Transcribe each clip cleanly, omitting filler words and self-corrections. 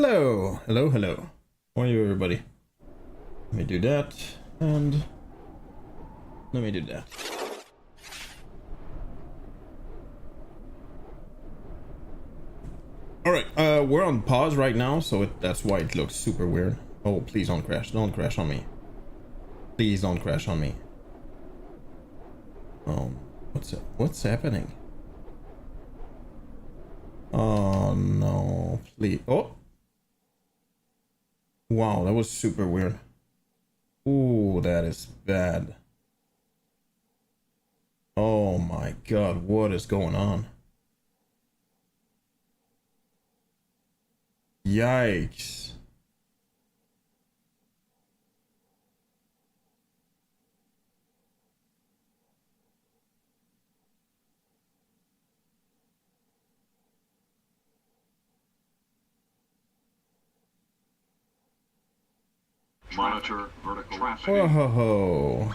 Hello, hello, hello. How are you, everybody? Let me do that, and let me do that. Alright, we're on pause right now, so that's why it looks super weird. Oh, please don't crash. Don't crash on me. Please don't crash on me. What's happening? Oh, no. Please. Oh! Wow, that was super weird. Ooh, that is bad. Oh my god, what is going on? Yikes. Monitor vertical traffic. Whoa.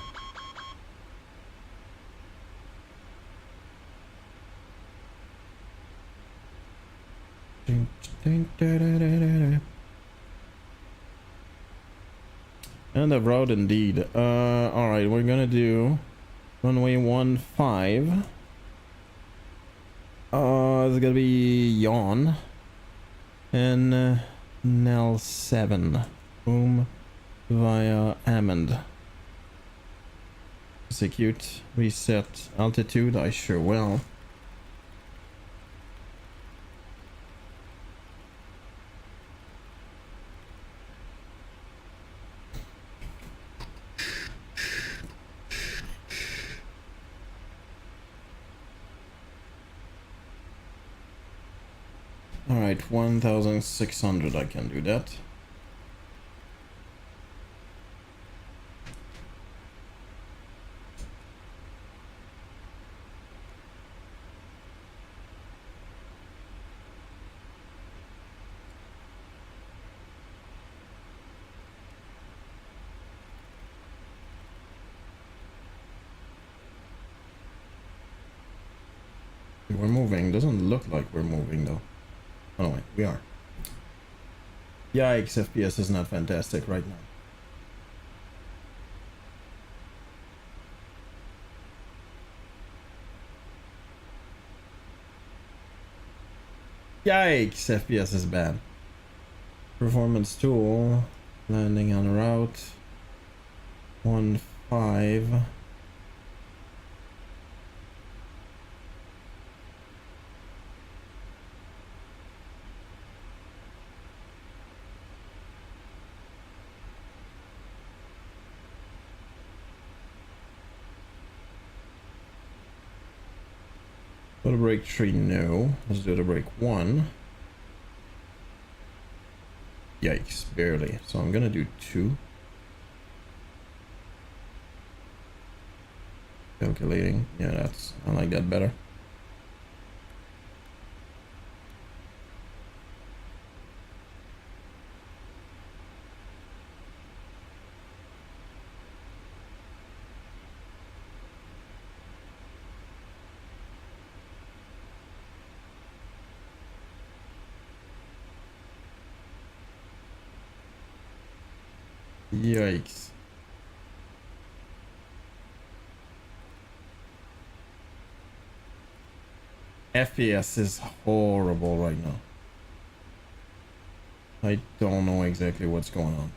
End of road indeed. Alright, we're gonna do runway 15. It's gonna be yawn. And Nell 7. Boom. Via Hammond. Execute. Reset altitude. I sure will. Alright, 1600. I can do that. We're moving. Doesn't look like we're moving though. Oh wait, we are. Yikes, FPS is not fantastic right now. Yikes, FPS is bad. Performance tool. Landing on route. 15. Go to break 3, no. Let's do the break 1. Yikes, barely. So I'm gonna do 2. Calculating. Yeah, I like that better. Yikes. FPS is horrible right now. I don't know exactly what's going on.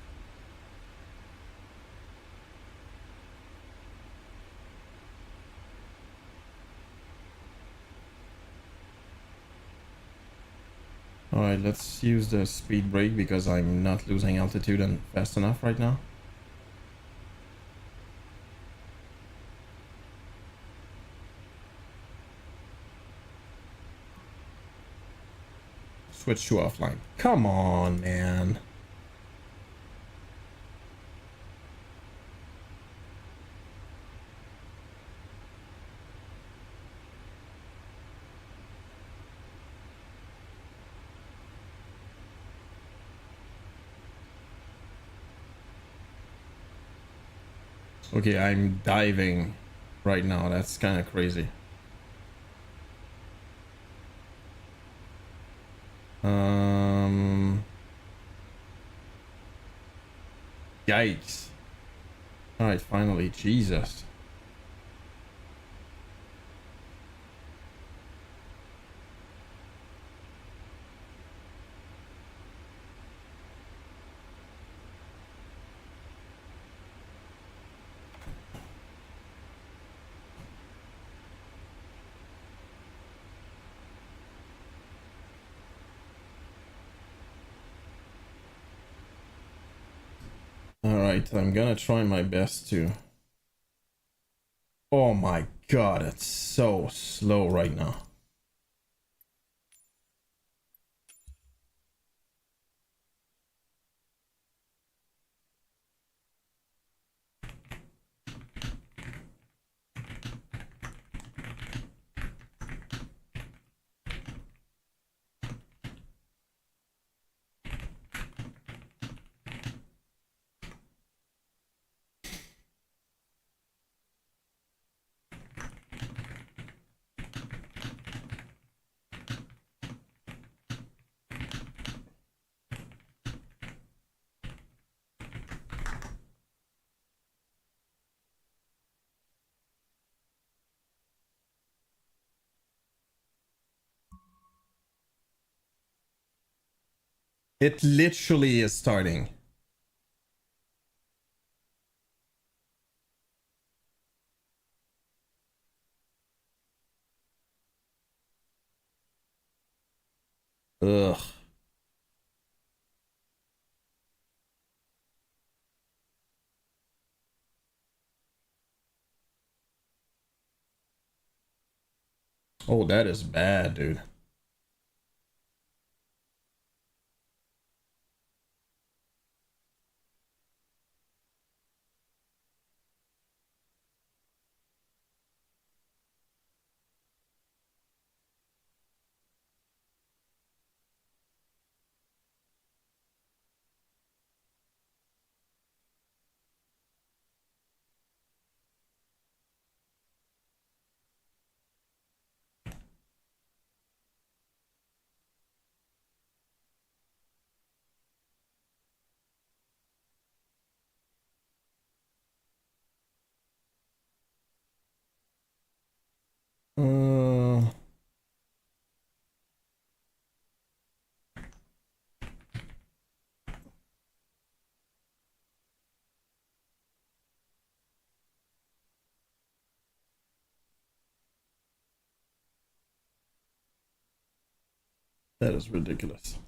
Alright, let's use the speed brake because I'm not losing altitude and fast enough right now. Switch to offline. Come on, man. Okay, I'm diving right now. That's kind of crazy. Yikes. Alright, finally. Jesus. Alright, I'm gonna try my best to... Oh my god, it's so slow right now. It literally is starting. Ugh. Oh, that is bad, dude. Uh, that is ridiculous.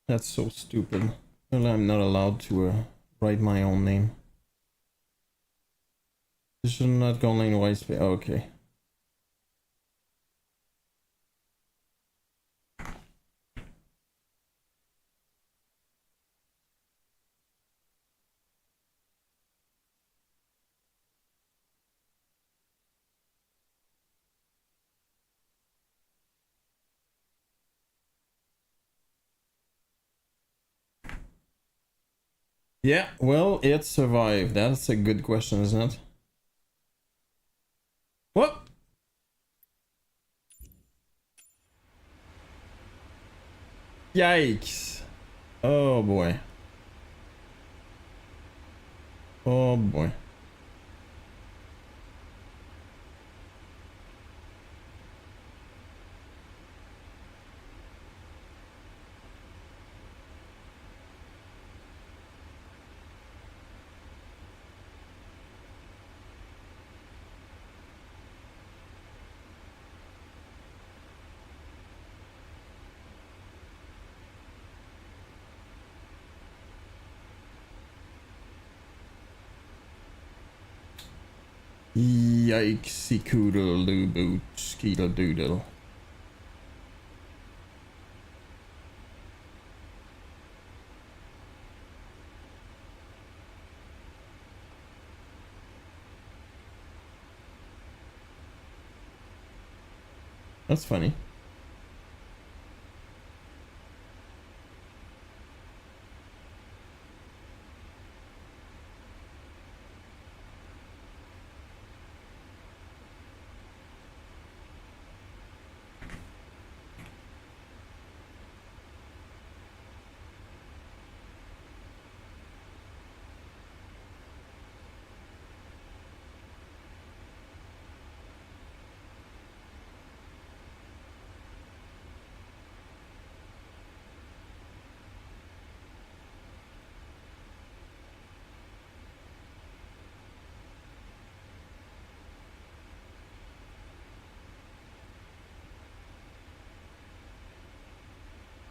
That's so stupid. Well, I'm not allowed to write my own name. This should not go lane white space. Okay. Yeah, well, it survived. That's a good question, isn't it? What? Yikes. Oh boy. Oh boy. Yikesy coodle doo boot skeetle doodle. That's funny.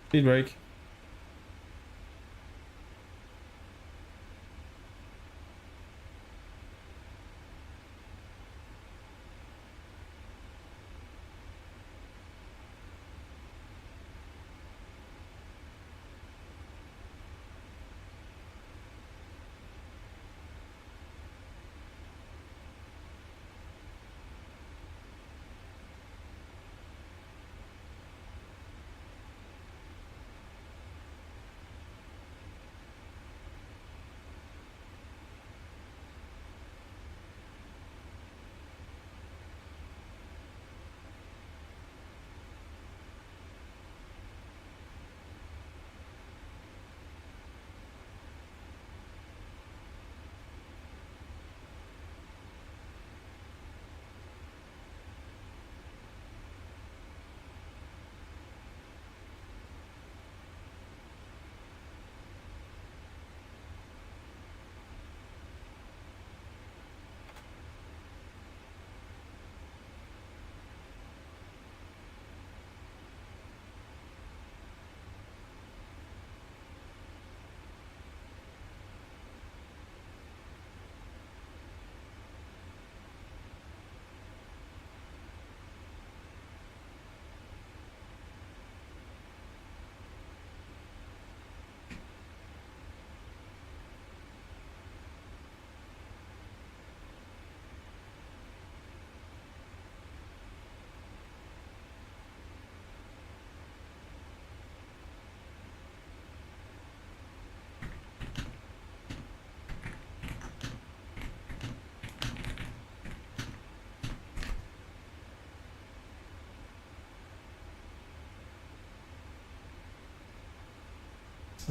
Speed break.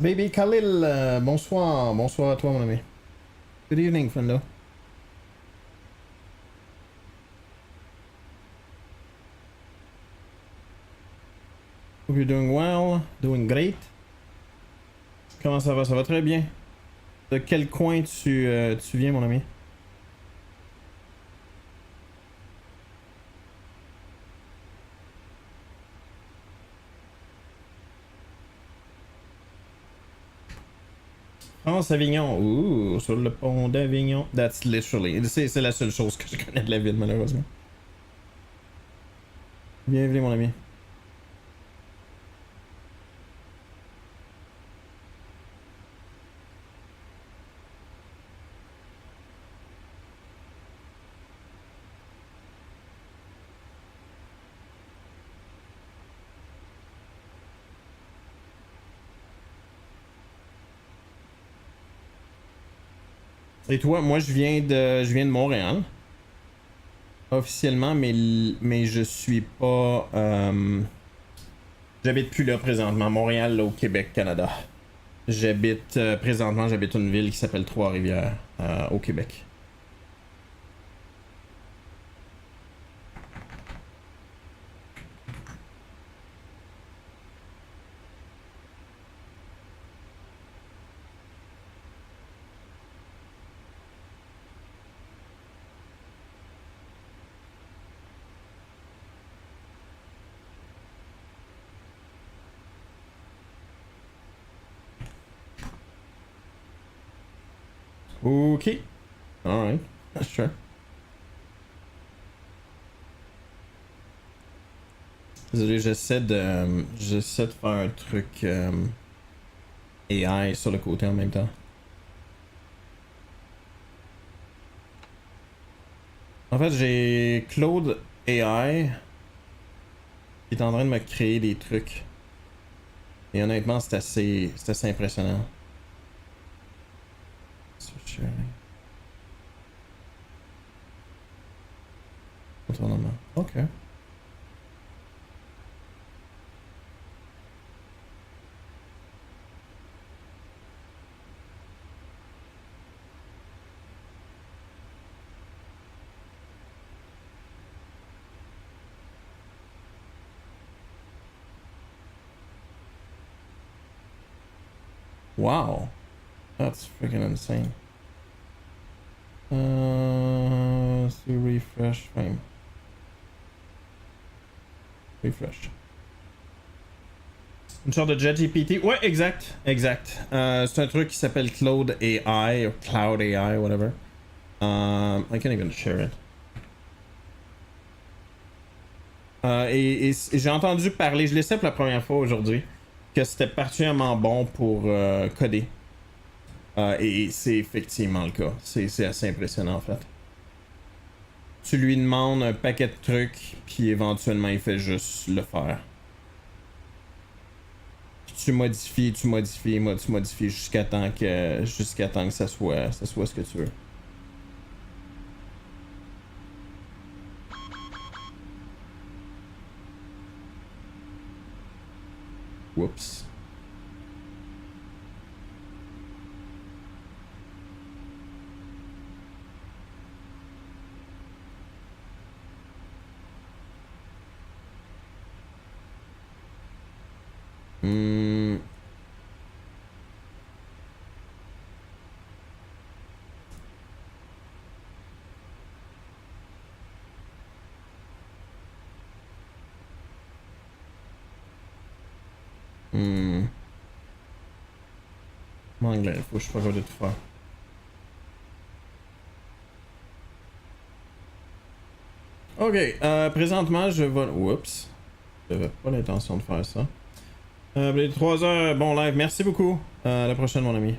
Baby Khalil, bonsoir. Bonsoir à toi, mon ami. Good evening, friendo. Hope you're doing well, doing great. Comment ça va? Ça va très bien. De quel coin tu viens, mon ami? France-Avignon. Ouh, sur le pont d'Avignon. That's literally. C'est la seule chose que je connais de la ville, malheureusement. Bienvenue, mon ami. Et toi, moi je viens de Montréal. Officiellement, mais je suis pas. J'habite plus là présentement. Montréal, là, au Québec, Canada. Présentement, j'habite une ville qui s'appelle Trois-Rivières, au Québec. Ok. Alright. Sure. Désolé, j'essaie de faire un truc AI sur le côté en même temps. En fait, j'ai Claude AI Il est en train de me créer des trucs. Et honnêtement, c'est assez impressionnant. Contournement. Ok. Wow. That's freaking insane. To refresh frame. Refresh. Une sorte de JetGPT. Ouais, exact. Exact. C'est un truc qui s'appelle Cloud AI, ou Cloud AI, whatever. I can't even share it. Et j'ai entendu parler, je l'ai fait pour la première fois aujourd'hui, que c'était particulièrement bon pour coder. Et c'est effectivement le cas. C'est assez impressionnant en fait. Tu lui demandes un paquet de trucs, puis éventuellement il fait juste le faire. Puis tu modifies, tu modifies jusqu'à temps que ça soit ce que tu veux. Whoops. Hmm. Hmm. En anglais, faut que je fasse de tout faire. Ok, présentement je vais... Oups. J'avais pas l'intention de faire ça. Les 3 heures, bon live, merci beaucoup. À la prochaine mon ami.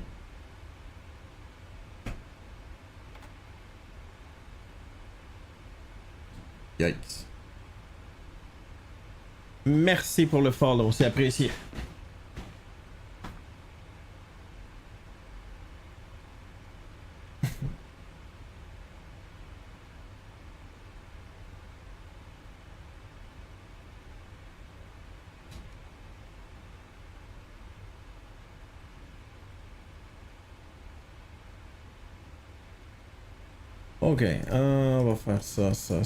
Yikes. Merci pour le follow, c'est apprécié. Ok, on va faire ça, ça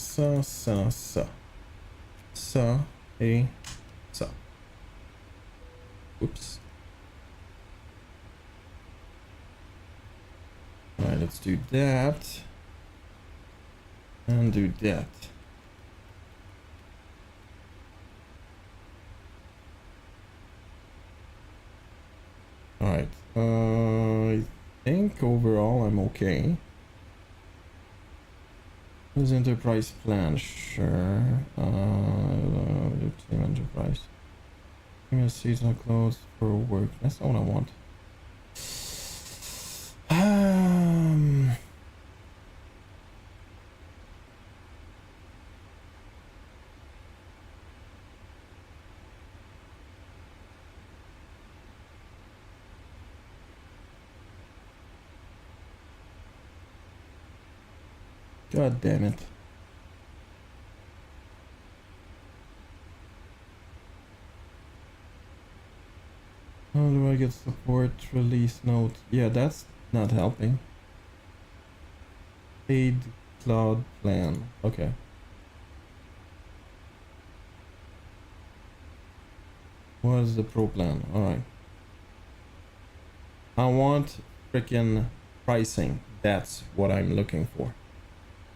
et ça. Oups. Alright, let's do that. And do that. Alright, I think overall I'm okay. Who's enterprise plan? Sure. Team enterprise. Seasonal clothes for work. That's not what I want. God damn it. How do I get support release note? Yeah, that's not helping. Paid cloud plan. Okay. What is the pro plan? Alright. I want freaking pricing. That's what I'm looking for.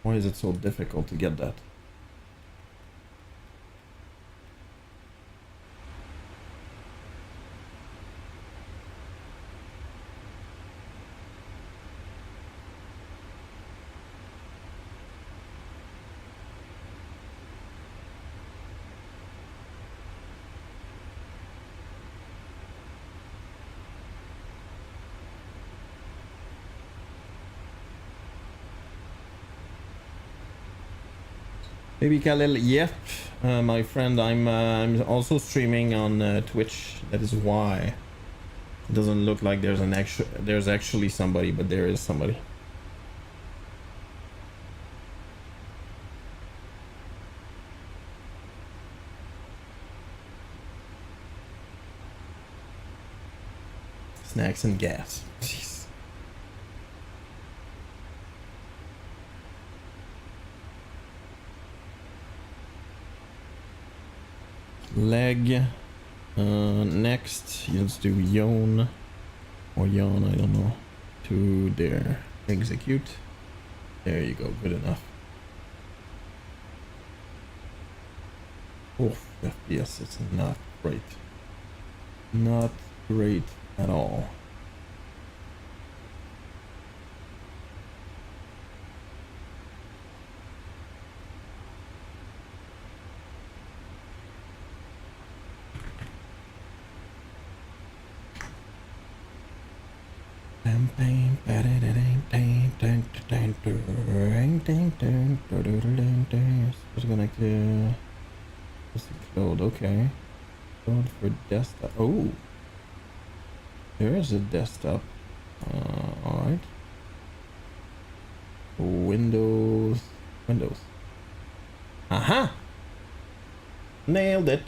Why is it so difficult to get that? Baby Khalil, yep, my friend, I'm also streaming on Twitch. That is why it doesn't look like there's actually somebody, but there is somebody. Snacks and gas. Jeez. Leg. Next, let's do yawn or yawn, I don't know. To there. Execute. There you go, good enough. Oof, FPS, it's not great. Not great at all. Just connect to code, okay. Code for desktop. Oh, there is a desktop. Alright. Windows. Aha! Nailed it.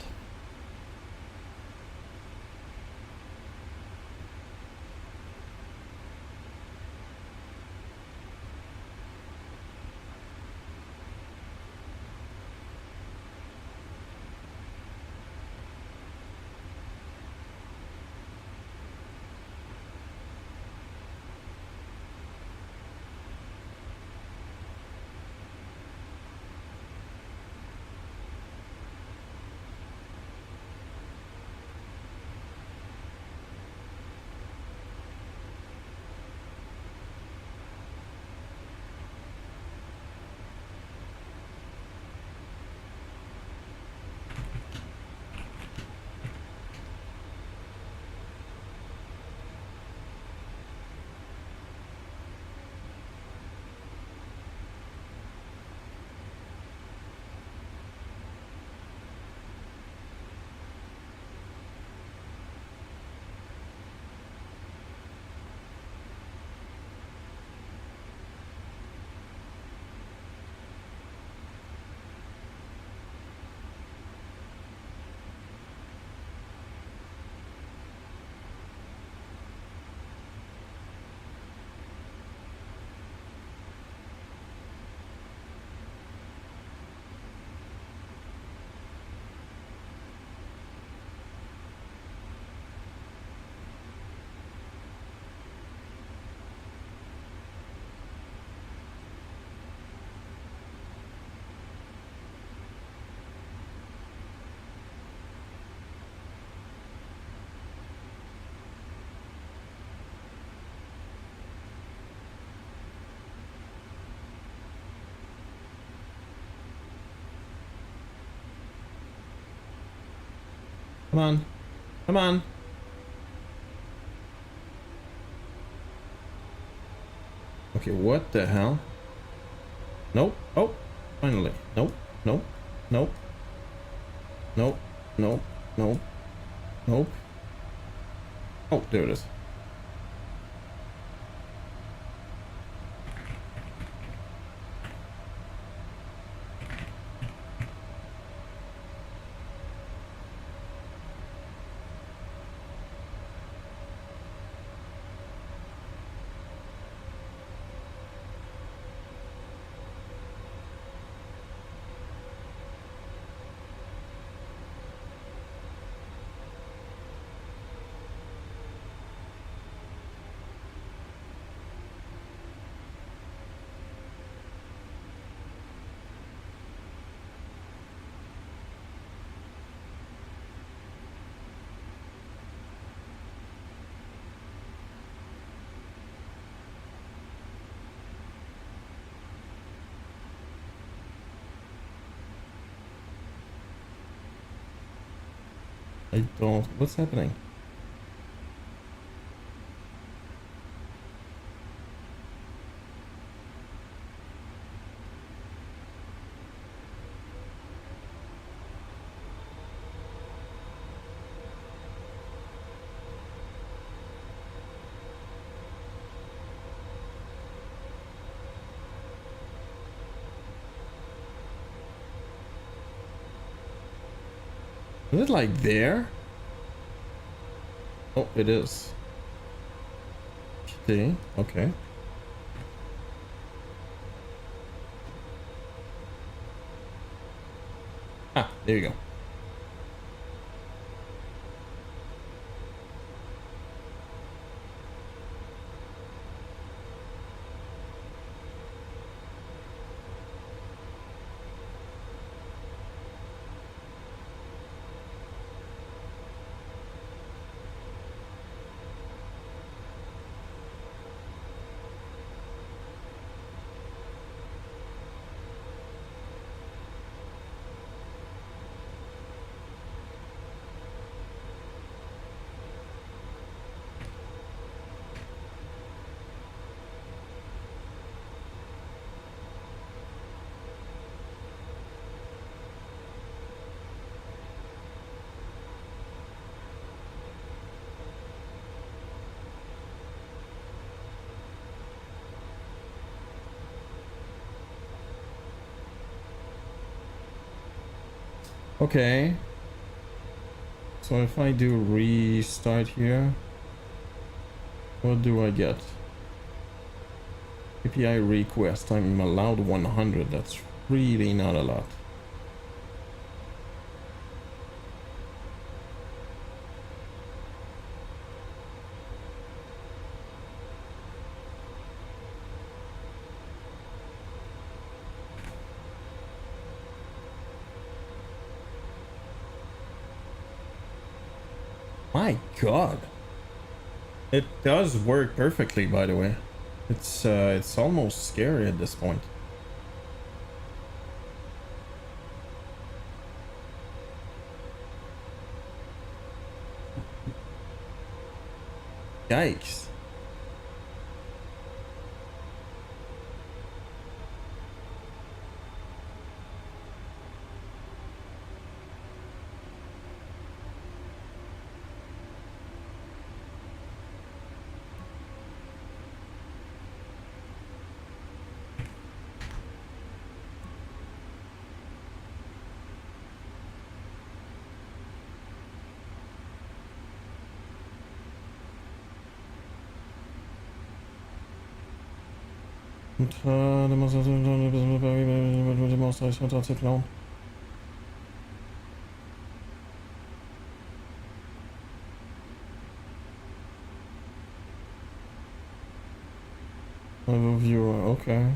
Come on. Come on. Okay, what the hell? Nope. Oh, finally. Nope. Nope. Nope. Nope. Nope. Nope. Nope. Oh, there it is. I don't. What's happening? Is it like there? Oh, it is. See? Okay. Ah, there you go. Okay. So if I do restart here, what do I get? API request, I'm allowed 100. That's really not a lot. My God. It does work perfectly, by the way. It's almost scary at this point. Yikes. Overview, okay.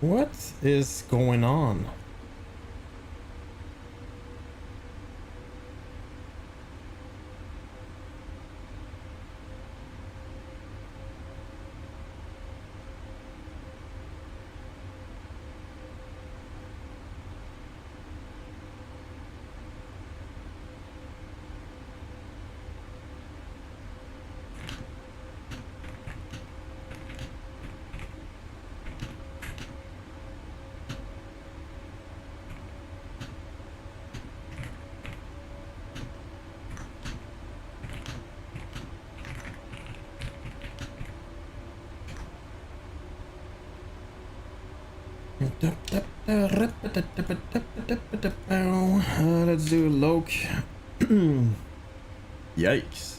What is going on? Let's do Loke. Yikes.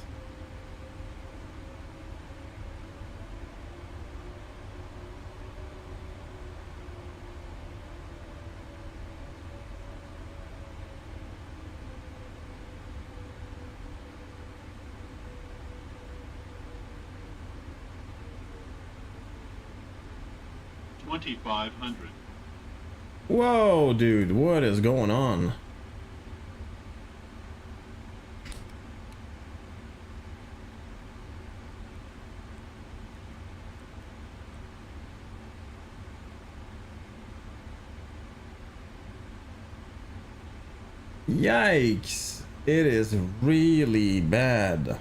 2,500. Whoa, dude, what is going on? Yikes, it is really bad.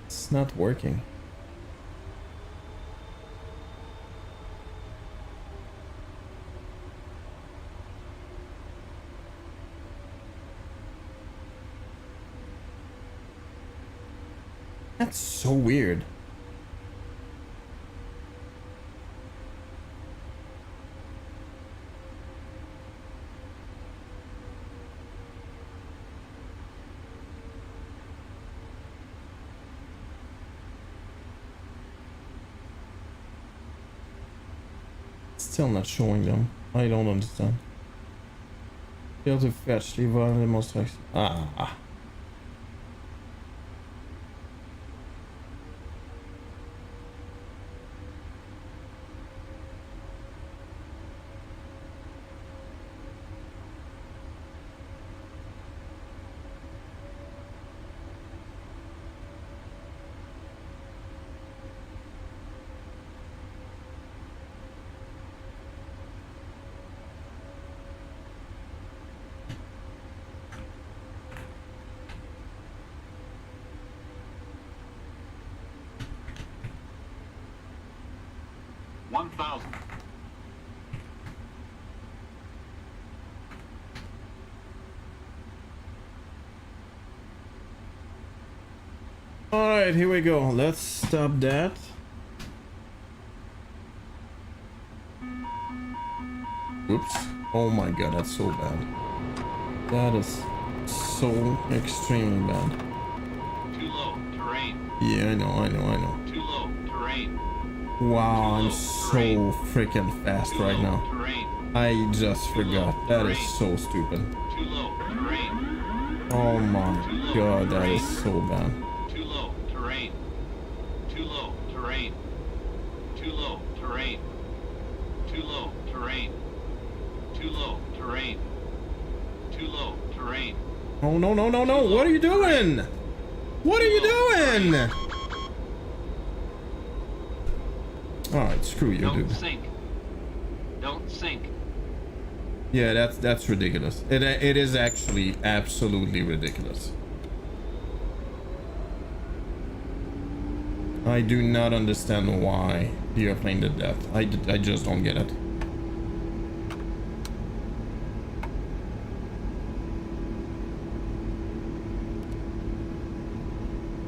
It's not working. That's so weird. Still not showing them. I don't understand. Fail to fetch the demonstration. Ah. $1,000. All right, here we go. Let's stop that. Oops. Oh my god, that's so bad. That is so extremely bad. Too low. Terrain. Yeah, I know. Too low. Terrain. Wow, I'm Too low, so terrain. freaking fast Too right low. now. Terrain. I just forgot. That is so stupid. Too low. Terrain. Oh my god, that is so bad. Too low. Terrain. Too low. Terrain. Too low. Terrain. Too low. Terrain. Too low. Terrain. Too low. Terrain. Oh no. What are you doing? What are you doing? Alright, screw you, Don't dude. sink. Don't sink. Yeah, that's ridiculous. It is actually absolutely ridiculous. I do not understand why the airplane did that. I just don't get it.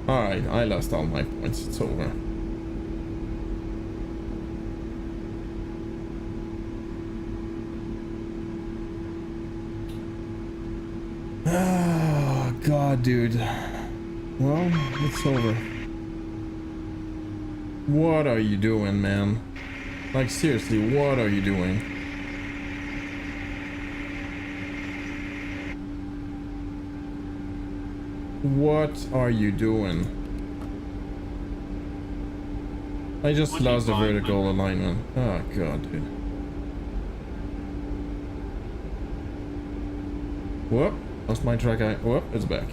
Alright, I lost all my points. It's over. Oh, God, dude. Well, it's over. What are you doing, man? Like, seriously, what are you doing? What are you doing? I just lost the vertical alignment. Oh, God, dude. Whoop. Lost my track. Whoop, it's back.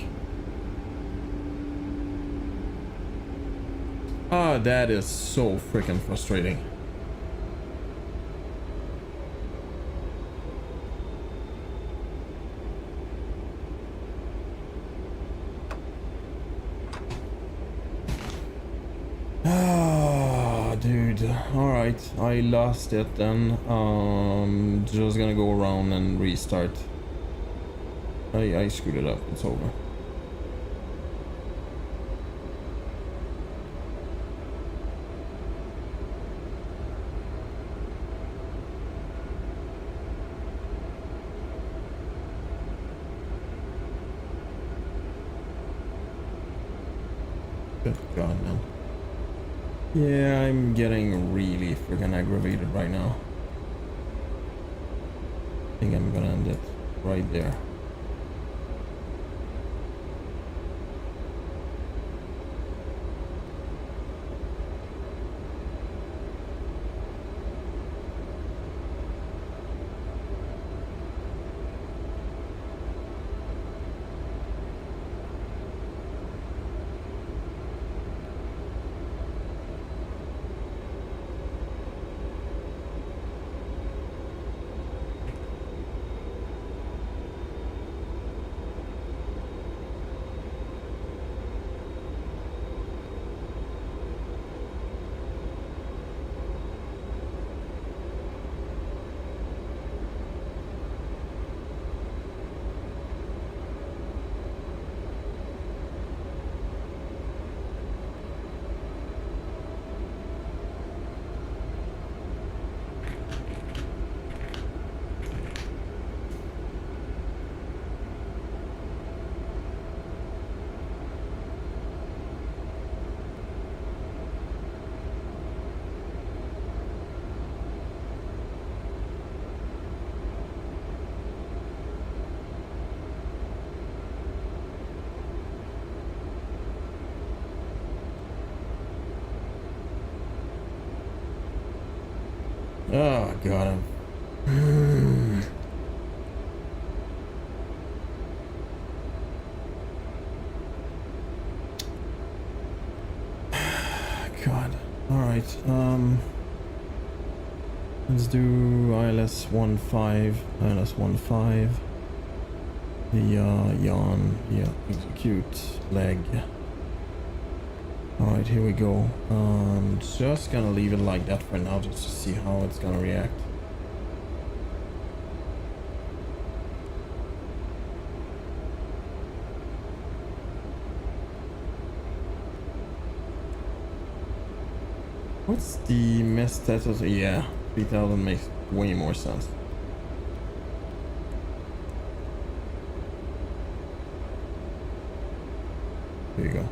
Ah, that is so freaking frustrating. Ah, dude. Alright, I lost it then. Just gonna go around and restart. I screwed it up. It's over. Good God, man. Yeah, I'm getting really freaking aggravated right now. I think I'm gonna end it right there. Oh God, I'm... God. Alright, let's do ILS 15, ILS 15. The yawn, yeah, execute, leg. Alright, here we go. Just gonna leave it like that for now, just to see how it's gonna react. What's the mess status? Yeah, 3000 makes way more sense. There you go.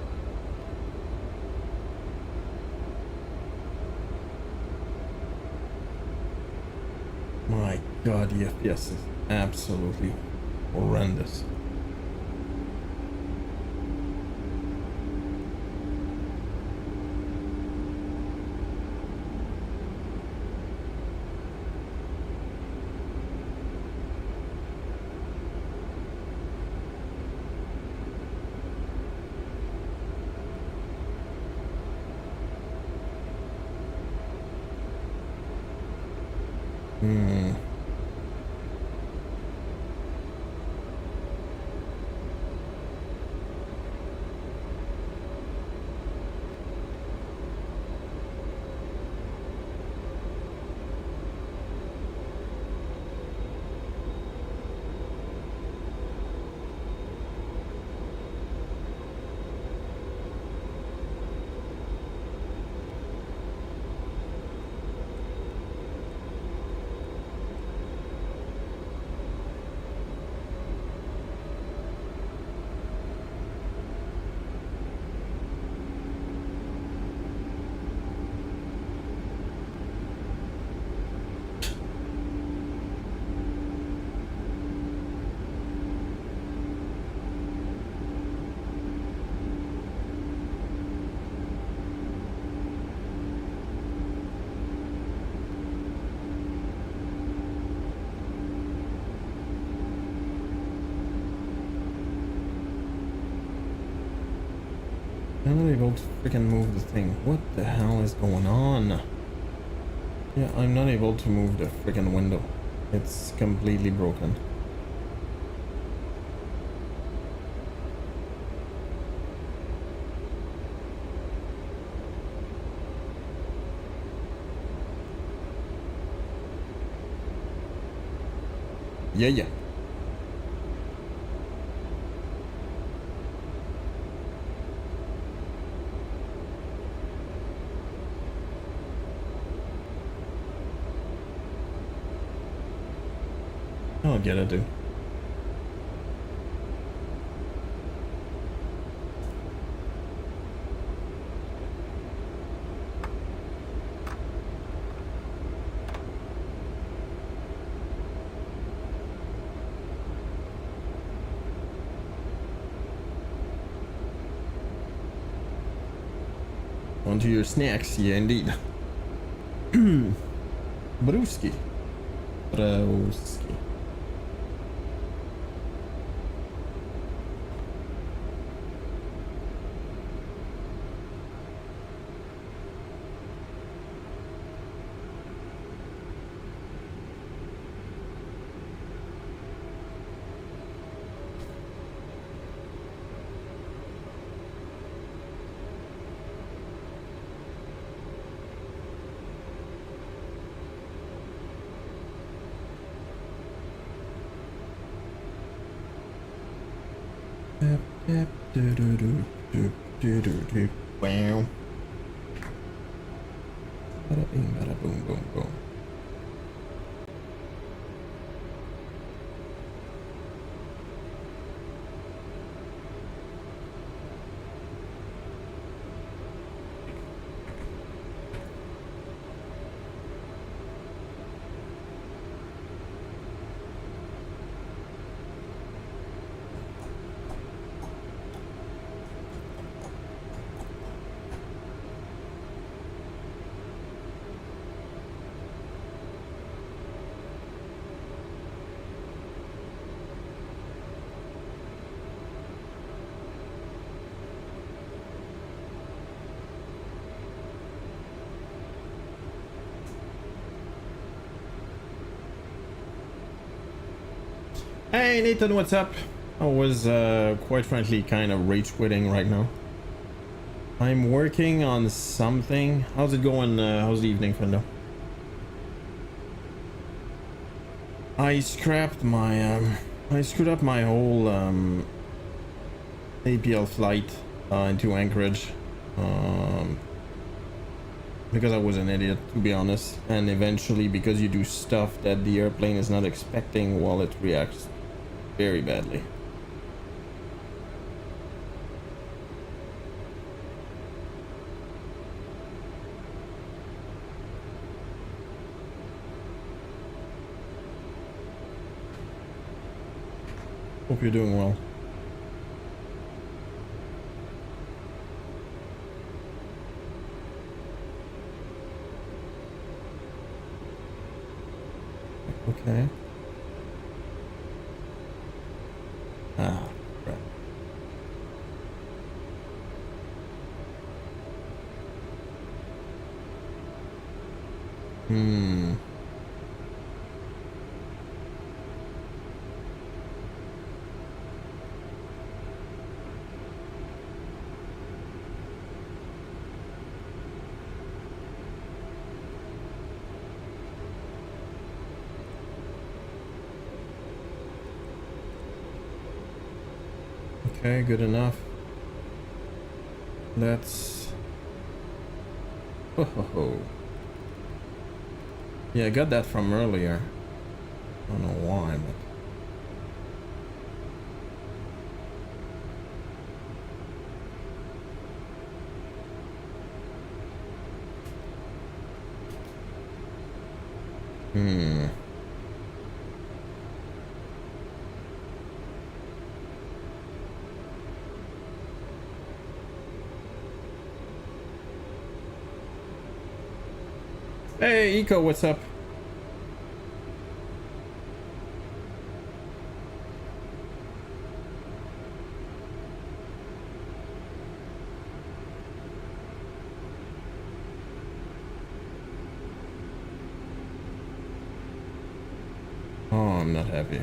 My God, the FPS is absolutely horrendous. Hmm. I'm not able to freaking move the thing. What the hell is going on? Yeah, I'm not able to move the freaking window. It's completely broken. Yeah. I'll get it, dude. onto your snacks. Yeah, indeed. Brewski. Brewski. Wow. Bada bing, bada boom, boom, boom. Hey Nathan, what's up? I was quite frankly kind of rage quitting right now. I'm working on something. How's it going? How's the evening, friendo? I scrapped my I screwed up my whole APL flight into Anchorage because I was an idiot, to be honest, and eventually because you do stuff that the airplane is not expecting, well, it reacts very badly. Hope you're doing well. Okay. Ah, right. Hmm. Okay, good enough. Let's... Ho ho ho. Yeah, I got that from earlier. I don't know why, but... Hmm. Hey, Eco, what's up? Oh, I'm not happy.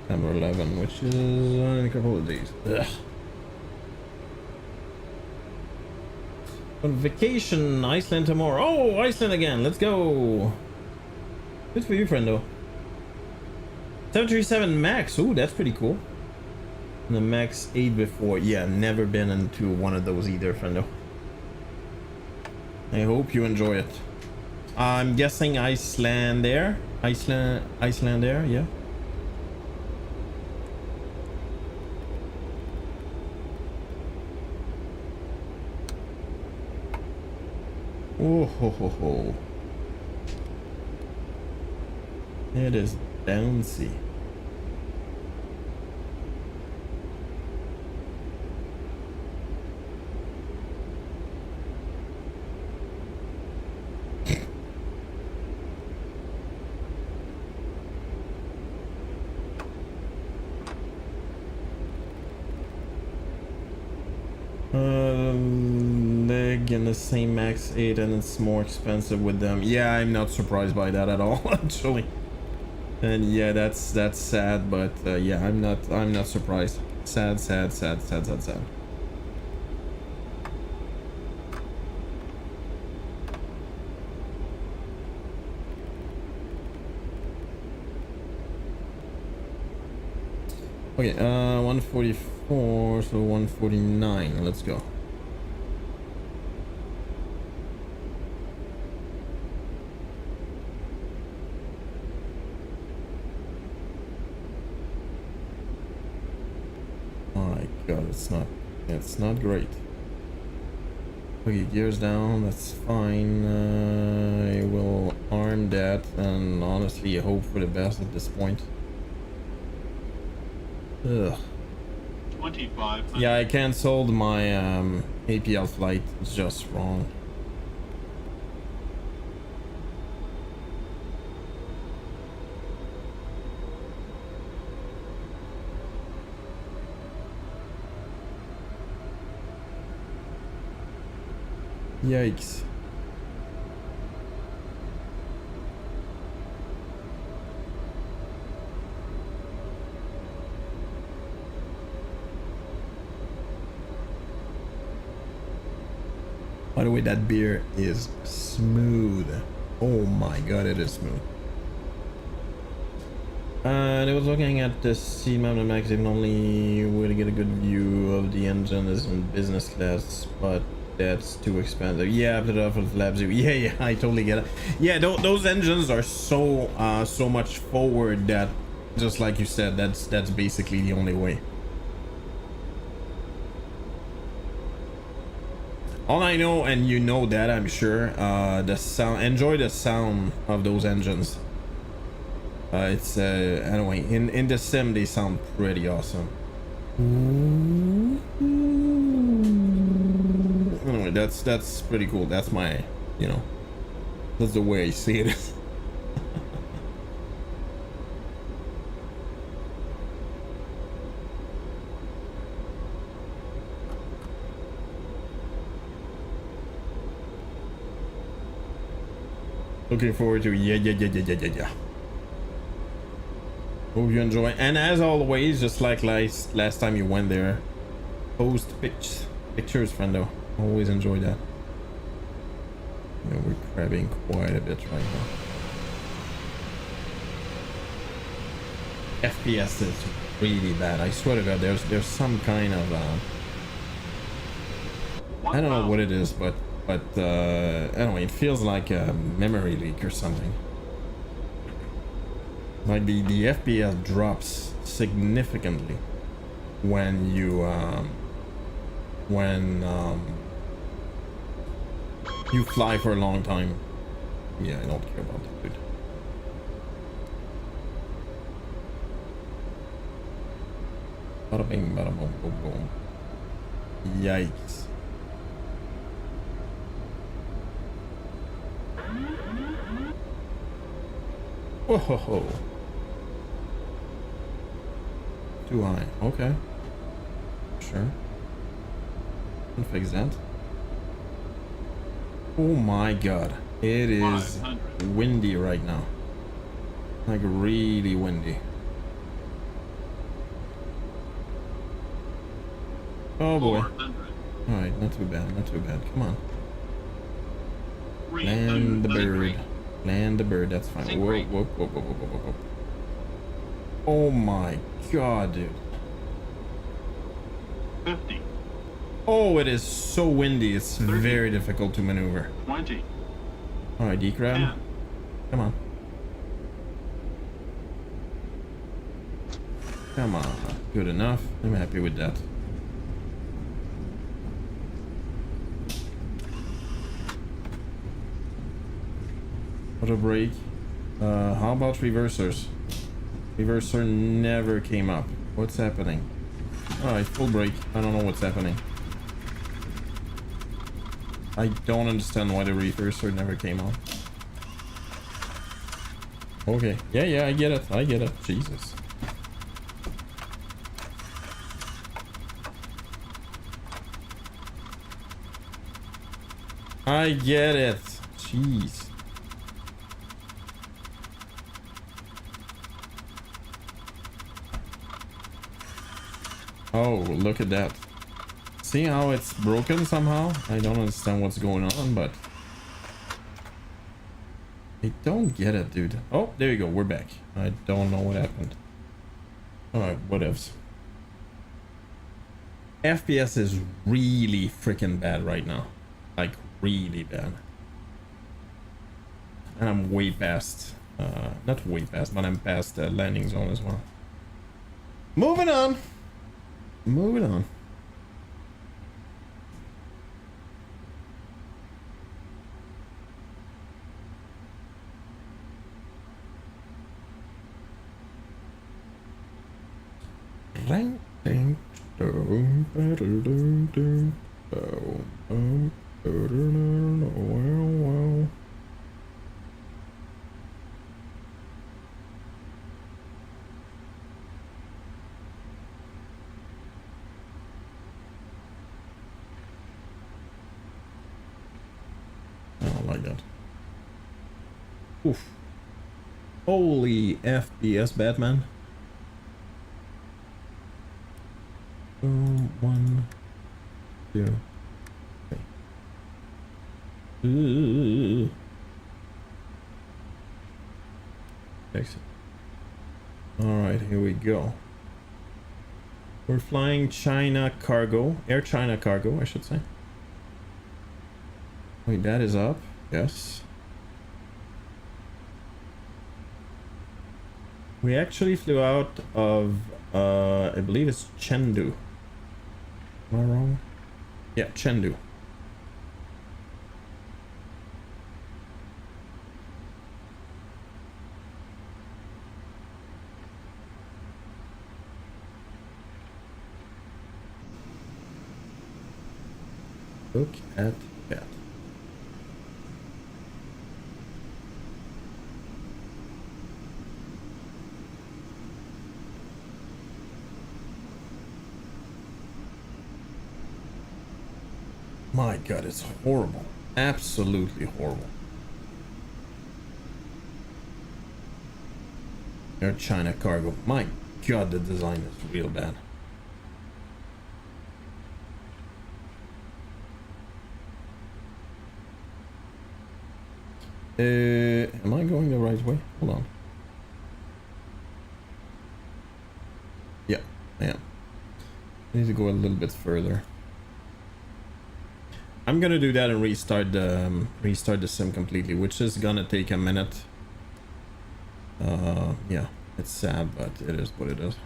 Number 11, which is in a couple of days. Ugh. On vacation, Iceland tomorrow. Oh, Iceland again. Let's go. Good for you, friendo. 737 Max. Ooh, that's pretty cool. And the Max 8 before. Yeah, never been into one of those either, friendo. I hope you enjoy it. I'm guessing Iceland Air. Iceland Air, yeah. Oh ho ho ho. It is bouncy. Leg and the same max 8 and it's more expensive with them. Yeah, I'm not surprised by that at all actually. And yeah, that's sad, but yeah, I'm not surprised. Sad. Okay, 144, so 149. Let's go. My God, it's not great. Okay, gears down. That's fine. I will arm that, and honestly, hope for the best at this point. Ugh. 25. Yeah, I canceled my APL flight. It's just wrong. Yikes. By the way, that beer is smooth. Oh my God, it is smooth. And I was looking at the seat map and magazine, only way to get a good view of the engine is in business class, but that's too expensive. Yeah, put it off with flaps. Yeah, I totally get it. Yeah, those engines are so so much forward that, just like you said, that's basically the only way. All I know, and you know that, I'm sure, the sound. Enjoy the sound of those engines. It's anyway, in the sim they sound pretty awesome. Anyway, that's pretty cool. That's my, you know, that's the way I see it. Looking forward to yeah. Hope you enjoy, and as always, just like last time you went there, post pictures, friendo. Always enjoy that. You know, we're crabbing quite a bit right now. FPS is really bad. I swear to God, there's some kind of I don't know what it is, but anyway, it feels like a memory leak or something. Like the FPS drops significantly when you you fly for a long time. Yeah, I don't care about that, dude. Bada bing, bada boom, boom, boom. Yikes. Oh ho ho. Too high. Okay. Sure. Can fix that. Oh my God. It is windy right now. Like really windy. Oh boy. Alright, not too bad, not too bad. Come on. Land the bird. Land the bird, that's fine. Whoa, whoa, whoa, whoa, whoa, whoa, whoa. Oh my God, dude. 50. Oh, it is so windy. It's 30. Very difficult to maneuver. 20. Alright, D-crab. Come on. Come on. Good enough. I'm happy with that. Auto brake. How about reversers? Reverser never came up. What's happening? Alright, full brake. I don't know what's happening. I don't understand why the reverser never came up. Okay. Yeah, I get it. I get it. Jesus. I get it. Jeez. Oh, look at that. See how it's broken somehow? I don't understand what's going on, but I don't get it, dude. Oh, there you go. We're back. I don't know what happened. Alright, whatevs. FPS is really freaking bad right now. Like, really bad. And I'm way past, not way past, but I'm past the landing zone as well. Moving on. Moving on. Like that. Oof. Holy FPS, Batman. One, two, three. Exit. Alright, here we go. We're flying China cargo. Air China cargo, I should say. Wait, that is up. Yes. We actually flew out of, I believe it's Chengdu. Am I wrong? Yeah, Chengdu. Look at that. My god, it's horrible. Absolutely horrible. Air China cargo. My god, the design is real bad. Am I going the right way? Hold on. Yeah, I am. I need to go a little bit further. I'm gonna do that and restart the sim completely, which is gonna take a minute. Yeah, it's sad, but it is what it is.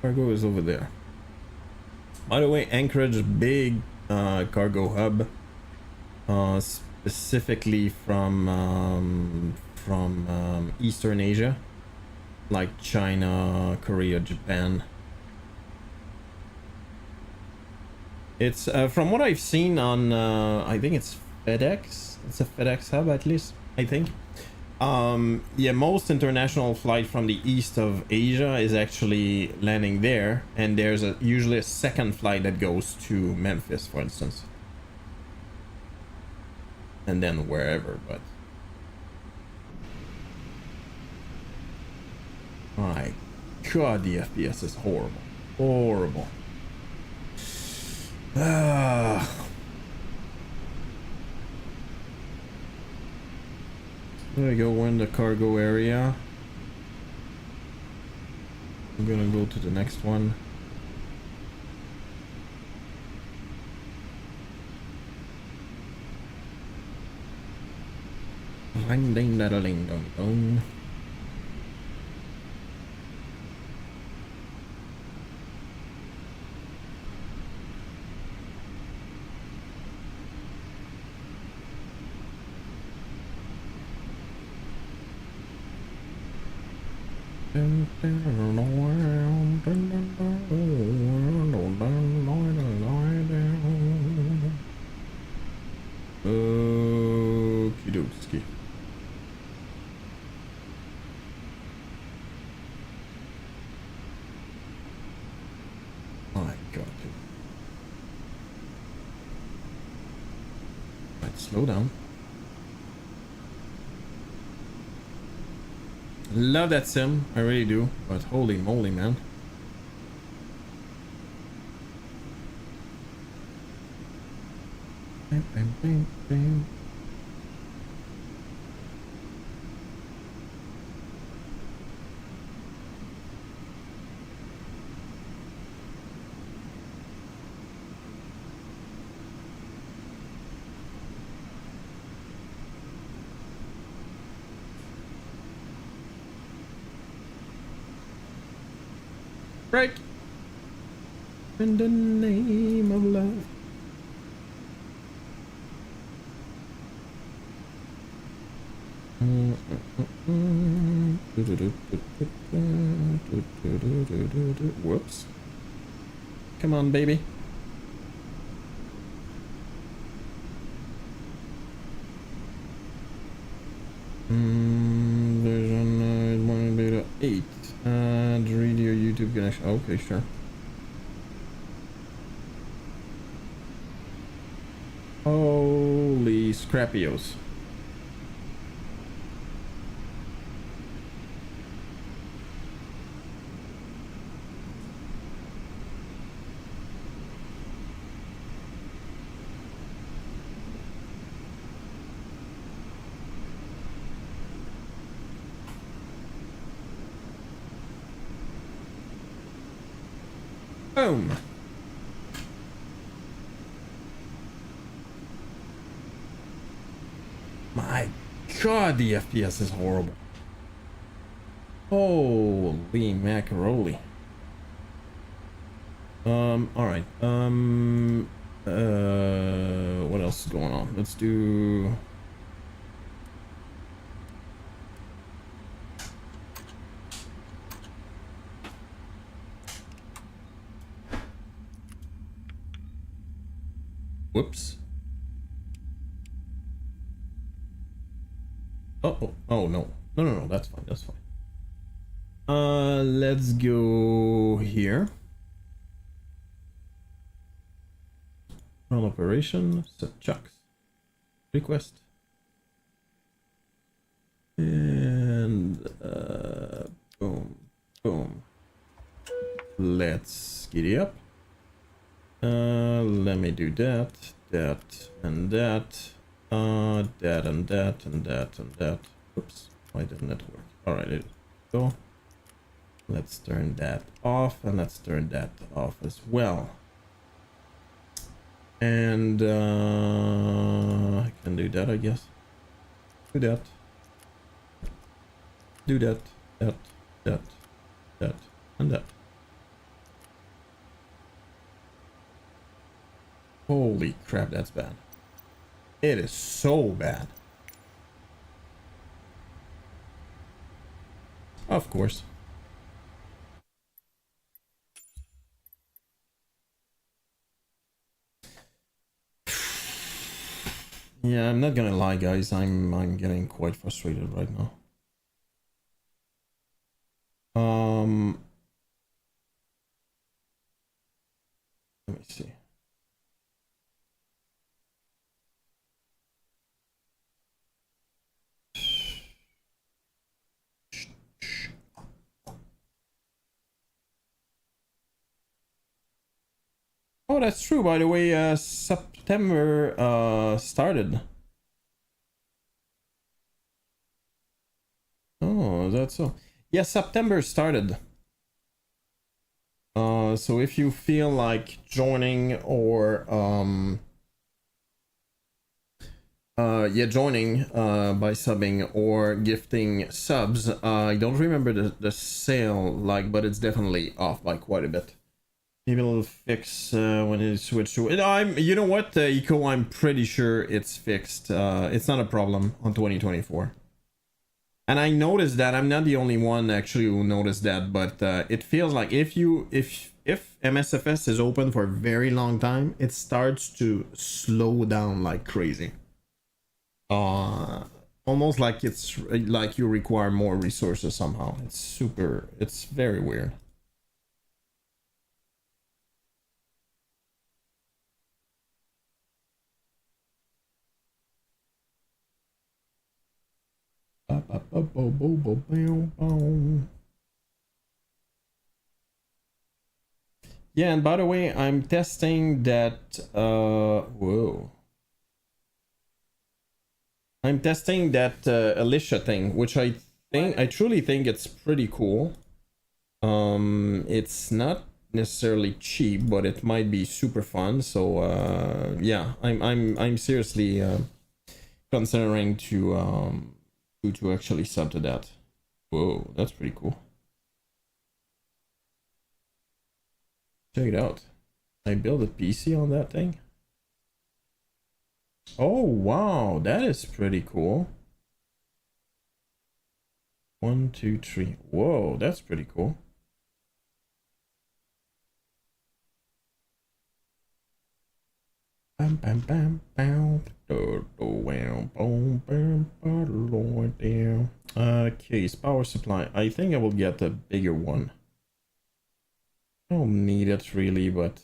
Cargo is over there. By the way, Anchorage, big cargo hub, specifically from Eastern Asia, like China, Korea, Japan. It's from what I've seen on, I think it's FedEx. It's a FedEx hub, at least, I think. Yeah, most international flight from the east of Asia is actually landing there, and there's usually a second flight that goes to Memphis, for instance, and then wherever. But my god, the FPS is horrible. Ah. There we go, we're in the cargo area. I'm gonna go to the next one. Ding ding da ding dong dong. Okey-dokey. My God. Right, slow down. Love that sim, I really do, but holy moly, man. Bam, bam, bam, bam. Break! In the name of love. Whoops. Come on, baby. Version one beta 8. Radio YouTube connection. Okay, sure. Holy scrappios. Boom. My God, the FPS is horrible. Holy macaroni. Alright. What else is going on? Let's do... Whoops. Oh, no. No, that's fine, that's fine. Let's go here. Run operation, set chucks. Request. And, boom, boom. Let's giddy up. Let me do that, and that. That and that and that and that. Oops, why didn't that work? Alright, go. Let's turn that off and let's turn that off as well. And I can do that, I guess. Do that. Do that, that, and that. Holy crap, that's bad. It is so bad. Of course. Yeah, I'm not gonna lie, guys. I'm getting quite frustrated right now. Let me see. Oh, that's true. By the way, September started. Oh, that's so. Yeah, September started. So if you feel like joining or yeah, joining by subbing or gifting subs, I don't remember the sale, like, but it's definitely off by quite a bit. Maybe it'll fix when it switch to. You know what, Eco? I'm pretty sure it's fixed. It's not a problem on 2024. And I noticed that I'm not the only one actually who noticed that, but it feels like if MSFS is open for a very long time, it starts to slow down like crazy. Almost like it's like you require more resources somehow. It's very weird. Yeah, and by the way, I'm testing that whoa. I'm testing that Alicia thing, which I truly think it's pretty cool. It's not necessarily cheap, but it might be super fun. So yeah, I'm seriously considering to actually sub to that. Whoa, that's pretty cool. Check it out. I built a PC on that thing. Oh wow, that is pretty cool. 1, 2, 3. Whoa, that's pretty cool. Bam bam bam bam. Case power supply. I think I will get the bigger one. I don't need it really, but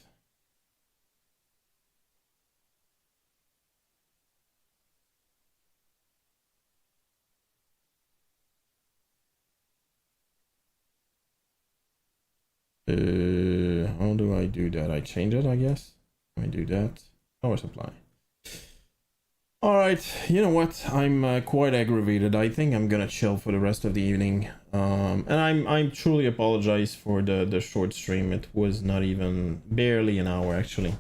how do I do that? I change it, I guess. I do that. Power supply. All right, you know what? I'm quite aggravated. I think I'm gonna chill for the rest of the evening. And I'm truly apologize for the short stream. It was not even barely an hour actually.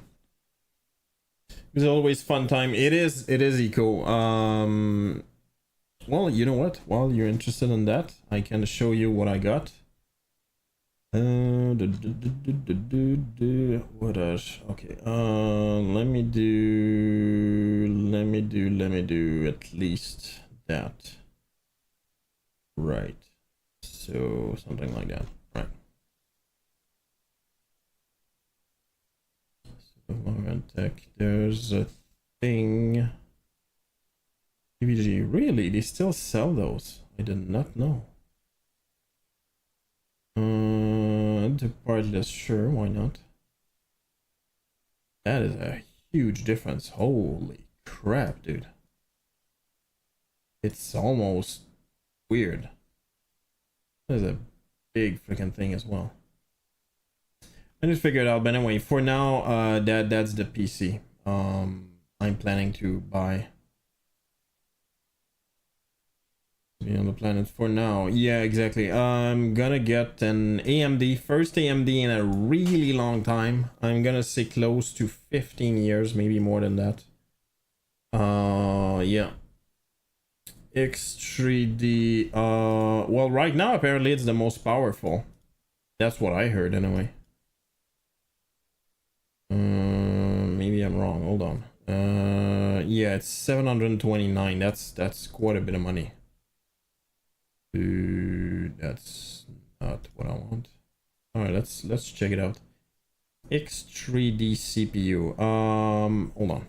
It's always fun time. It is Eco. Well, you know what? While you're interested in that, I can show you what I got. What else? Okay. Let me do at least that. Right. So something like that. Right. So Tech, there's a thing. PVG, really? They still sell those? I did not know. The partless, sure, why not? That is a huge difference. Holy crap, dude. It's almost weird. That is a big freaking thing as well. I just figured it out, but anyway, for now, that's the PC I'm planning to buy. Be on the planet for now. Yeah, exactly. I'm gonna get an AMD, first AMD in a really long time. I'm gonna say close to 15 years, maybe more than that. Yeah. X3D. Well, right now apparently it's the most powerful. That's what I heard anyway. Maybe I'm wrong. Hold on. Yeah, it's 729. That's quite a bit of money. That's not what I want. All right, let's check it out. X3D CPU. Hold on.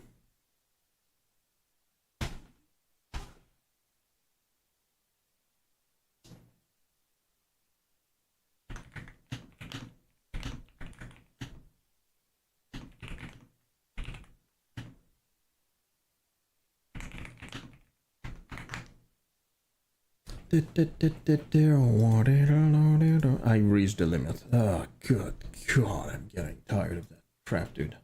I reached the limit. Oh, good God, I'm getting tired of that crap, dude.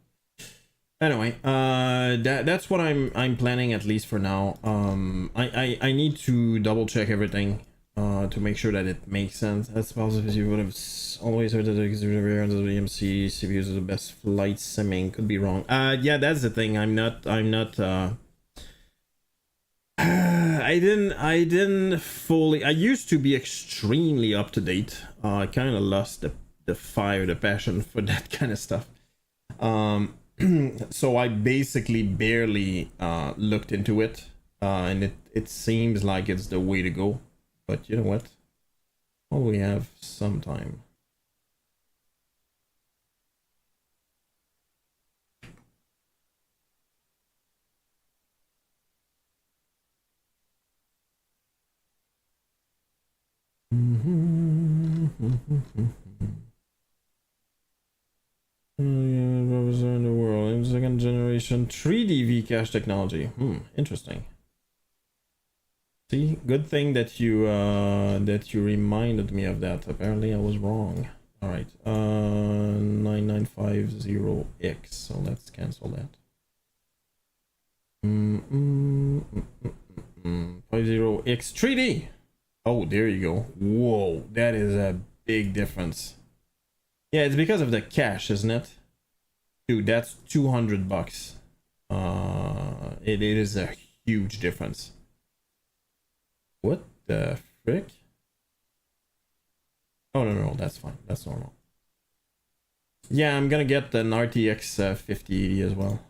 Anyway, that's what I'm planning, at least for now. I need to double check everything to make sure that it makes sense. As possible as you would have always heard that the EMC CPUs are the best flight simming. Could be wrong. Yeah, that's the thing. I'm not I didn't fully. I used to be extremely up to date. I kind of lost the fire, the passion for that kind of stuff. So I basically barely looked into it, and it seems like it's the way to go. But you know what? Well, we have some time. In the world in second generation 3D V-cache technology. Interesting. See, good thing that you reminded me of that. Apparently I was wrong. All right, 9950X. So let's cancel that. 50X 3D. Oh, there you go. Whoa, that is a big difference. Yeah, it's because of the cache, isn't it? Dude, that's $200. It is a huge difference. What the frick? Oh, no, that's fine. That's normal. Yeah, I'm gonna get an RTX 5080 as well.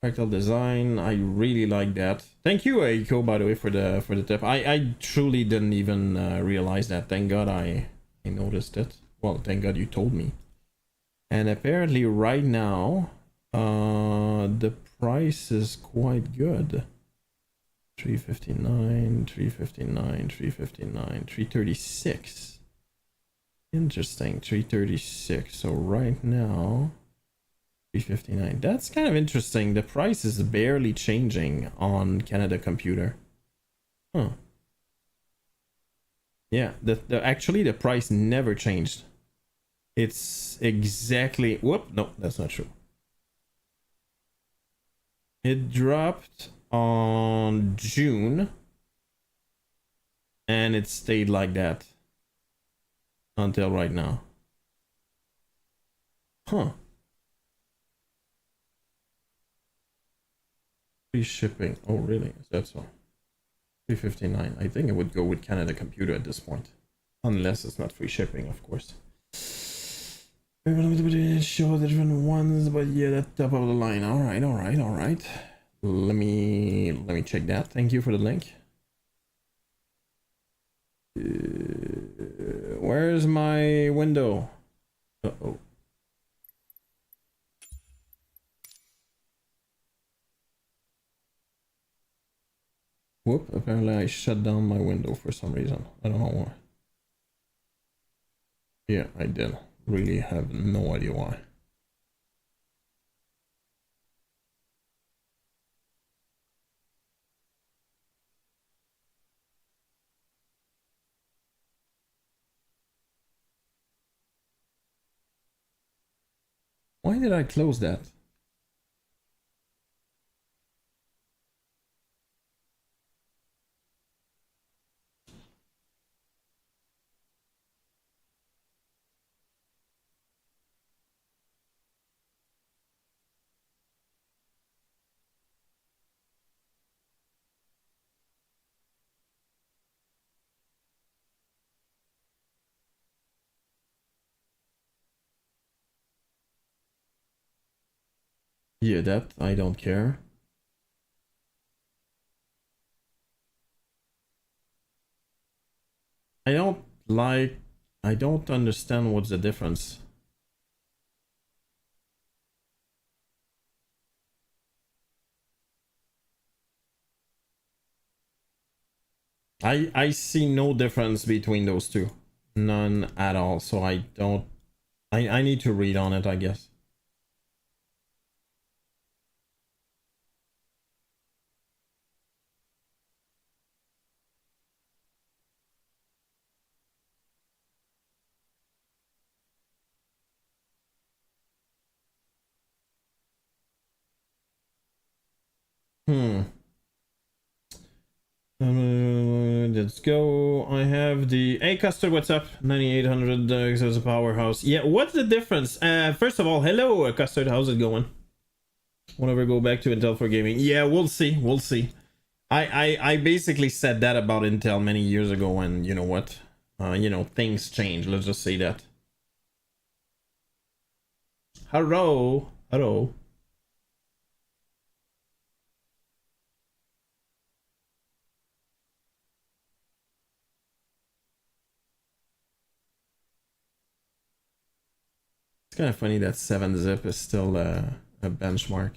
Fractal design, I really like that. Thank you, Eiko, by the way, for the tip. I truly didn't even realize that. Thank God I noticed it. Well, thank God you told me. And apparently right now, the price is quite good. 359, 359, 359, 336. Interesting, 336. So right now, 359. That's kind of interesting. The price is barely changing on Canada Computer. Huh. Yeah, actually the price never changed. It's exactly, whoop, no, that's not true. It dropped on June and it stayed like that until right now. Huh. Free shipping. Oh, really? Is that so? 359. I think I would go with Canada Computer at this point. Unless it's not free shipping, of course. Show the different ones, but yeah, that's top of the line. All right. Let me check that. Thank you for the link. Where's my window? Uh-oh. Whoop, apparently I shut down my window for some reason. I don't know why. Yeah, I did. Really have no idea why. Why did I close that? Yeah, that I don't care. I don't like. I don't understand what's the difference. I see no difference between those two. None at all. So I don't. I need to read on it, I guess. Hmm. Let's go. I have the hey Custard, what's up? 9800 as a powerhouse. Yeah, what's the difference? First of all, hello Custard, how's it going? Whenever go back to Intel for gaming. Yeah, we'll see. We'll see. I basically said that about Intel many years ago, and you know what? Things change. Let's just say that. Hello. Hello. It's kind of funny that 7-zip is still a benchmark.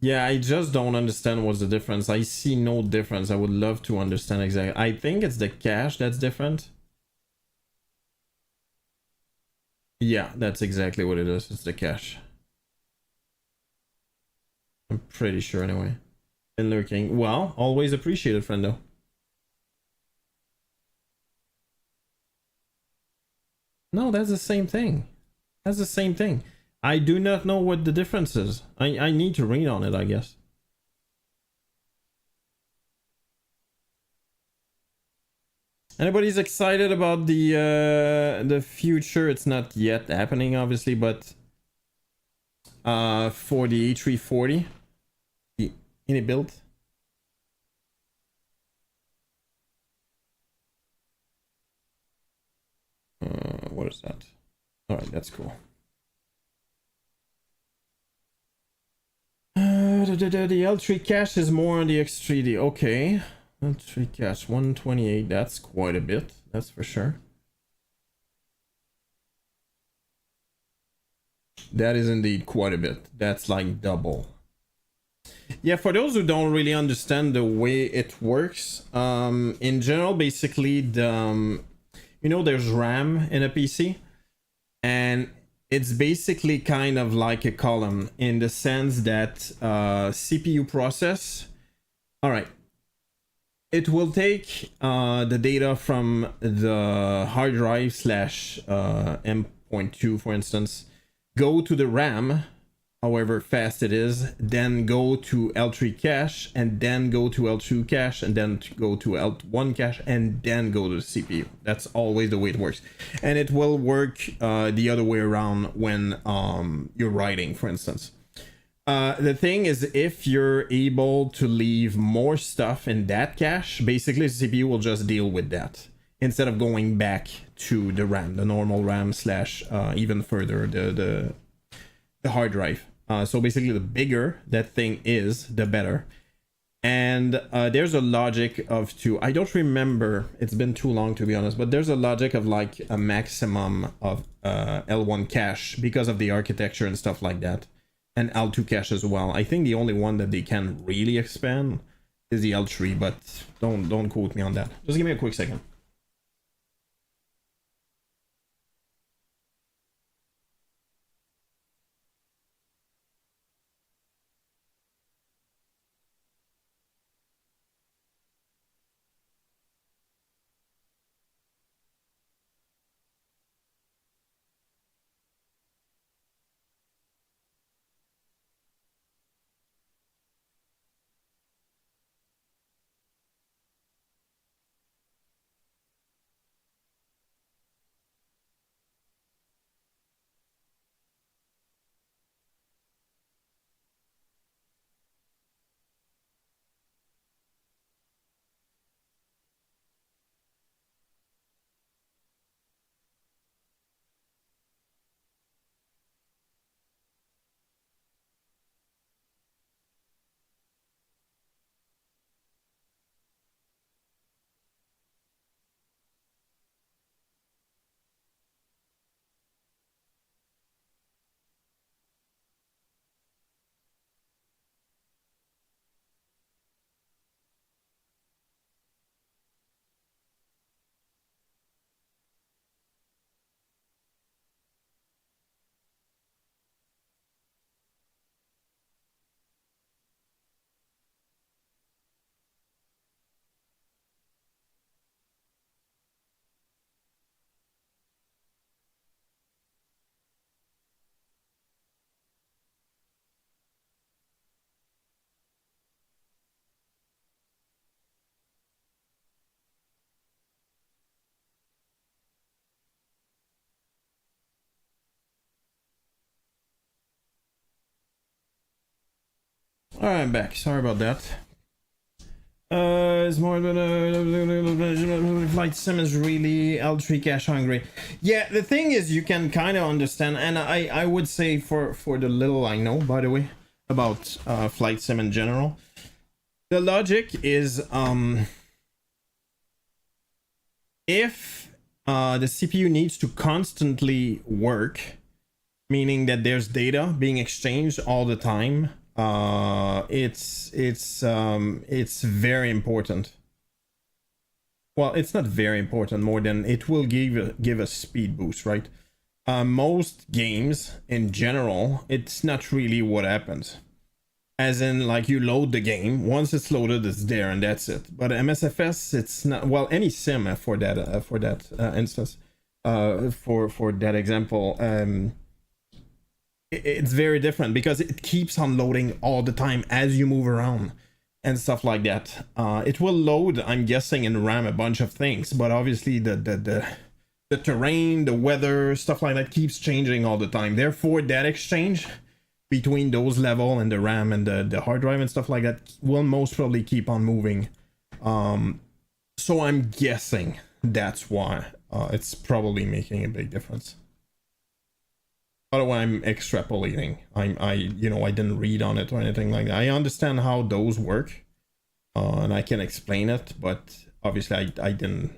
Yeah, I just don't understand what's the difference. I see no difference. I would love to understand exactly. I think it's the cache that's different. Yeah, that's exactly what it is. It's the cache. I'm pretty sure anyway. Been lurking. Well, always appreciated, friendo. No, that's the same thing. That's the same thing. I do not know what the difference is. I need to read on it, I guess. Anybody's excited about the future? It's not yet happening, obviously, but for the E340, the init build. What is that? All right, that's cool. The L3 cache is more on the X3D. Okay, L3 cache 128. That's quite a bit. That's for sure. That is indeed quite a bit. That's like double. Yeah, for those who don't really understand the way it works, in general, basically there's RAM in a PC, and it's basically kind of like a column in the sense that CPU process. All right, it will take the data from the hard drive slash M.2, for instance, go to the RAM, however fast it is, then go to L3 cache, and then go to L2 cache, and then go to L1 cache, and then go to the CPU. That's always the way it works. And it will work the other way around when you're writing, for instance. The thing is, if you're able to leave more stuff in that cache, basically the CPU will just deal with that instead of going back to the RAM, the normal RAM slash even further the hard drive. So basically, the bigger that thing is, the better. And there's a logic of two. I don't remember. It's been too long, to be honest. But there's a logic of like a maximum of L1 cache because of the architecture and stuff like that. And L2 cache as well. I think the only one that they can really expand is the L3, but don't quote me on that. Just give me a quick second. Alright, I'm back. Sorry about that. It's more than Flight Sim is really L3 cash hungry. Yeah, the thing is, you can kind of understand, and I would say for the little I know, by the way, about Flight Sim in general, the logic is if the CPU needs to constantly work, meaning that there's data being exchanged all the time, it's very important. Well, it's not very important, more than it will give a speed boost, right? Most games in general, it's not really what happens. As in, like, you load the game, once it's loaded, it's there and that's it. But MSFS, it's not, well, any sim for that instance, for that example, it's very different because it keeps on loading all the time as you move around and stuff like that. It will load, I'm guessing, in RAM a bunch of things, but obviously the terrain, the weather, stuff like that keeps changing all the time. Therefore, that exchange between those level and the RAM and the hard drive and stuff like that will most probably keep on moving. So I'm guessing that's why it's probably making a big difference. Otherwise, I'm extrapolating. I didn't read on it or anything like that. I understand how those work, and I can explain it, but obviously I didn't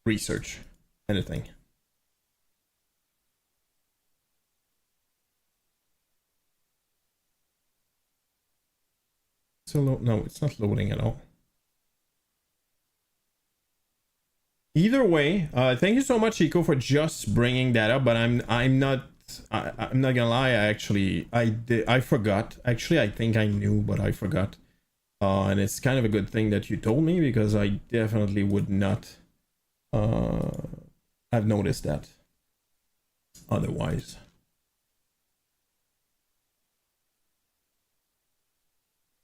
research anything. So no, it's not loading at all. Either way, thank you so much, Chico, for just bringing that up. But I'm not gonna lie. I forgot. Actually, I think I knew, but I forgot. And it's kind of a good thing that you told me, because I definitely would not have noticed that otherwise.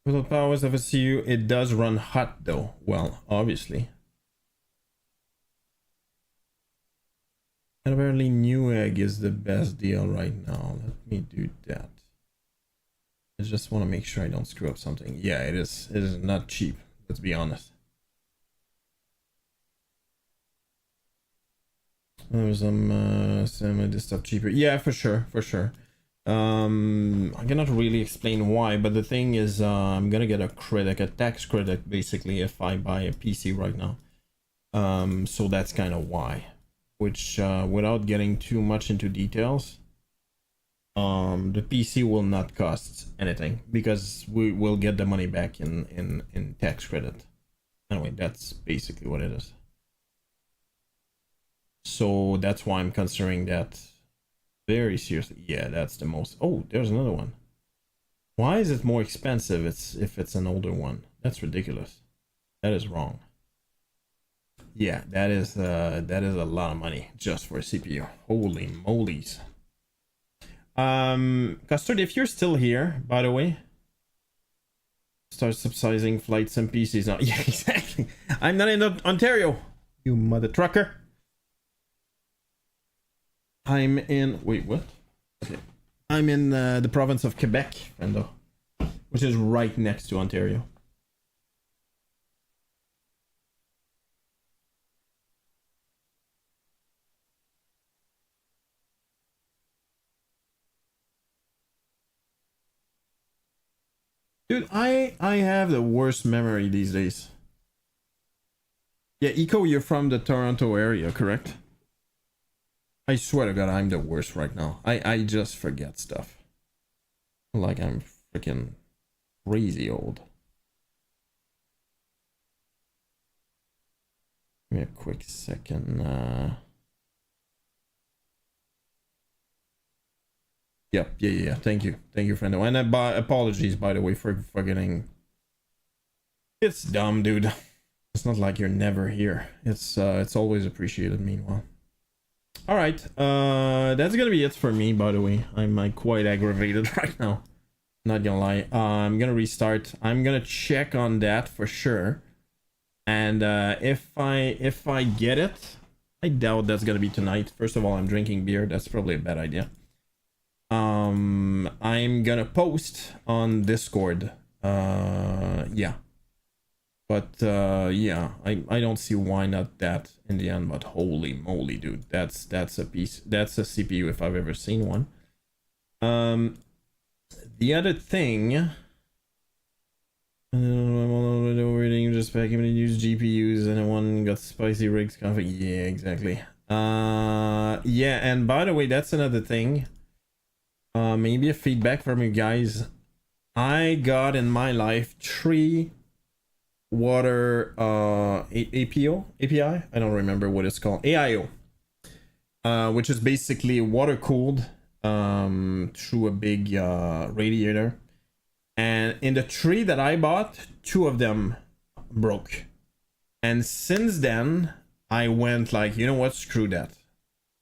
With the powers of a CU, it does run hot though. Well, obviously. And apparently Newegg is the best deal right now. Let me do that. I just want to make sure I don't screw up something. Yeah, it is. It is not cheap. Let's be honest. There's some this stuff cheaper. Yeah, for sure, for sure. I cannot really explain why, but the thing is, I'm gonna get a tax credit, basically, if I buy a PC right now. So that's kind of why. Which, without getting too much into details, the PC will not cost anything, because we will get the money back in tax credit. Anyway, that's basically what it is. So that's why I'm considering that very seriously. Yeah, that's the most. Oh, there's another one. Why is it more expensive if it's an older one? That's ridiculous. That is wrong. Yeah, that is a lot of money just for a CPU. Holy molies. Custard, if you're still here, by the way, start subsidizing flights and PCs now. Yeah, exactly. I'm not in Ontario, you mother trucker. I'm in. Wait, what? Okay. I'm in the province of Quebec, Fendo, which is right next to Ontario. Dude, I have the worst memory these days. Yeah, Eco, you're from the Toronto area, correct? I swear to God, I'm the worst right now. I just forget stuff. Like I'm freaking crazy old. Give me a quick second. Yep, yeah. Thank you, friendo. And apologies, by the way, for getting. It's dumb, dude. It's not like you're never here. It's always appreciated. Meanwhile. All right, that's gonna be it for me. By the way, I'm quite aggravated right now. Not gonna lie. I'm gonna restart. I'm gonna check on that for sure. And if I get it, I doubt that's gonna be tonight. First of all, I'm drinking beer. That's probably a bad idea. I'm gonna post on Discord. Yeah. But yeah, I don't see why not that in the end. But holy moly, dude, that's a piece. That's a CPU if I've ever seen one. The other thing. Just back when you use GPUs and one got spicy rigs config. Yeah, exactly. Yeah, and by the way, that's another thing. Maybe a feedback from you guys. I got in my life 3 water API. I don't remember what it's called. AIO. Which is basically water cooled through a big radiator. And in the 3 that I bought, 2 of them broke. And since then, I went like, you know what, screw that.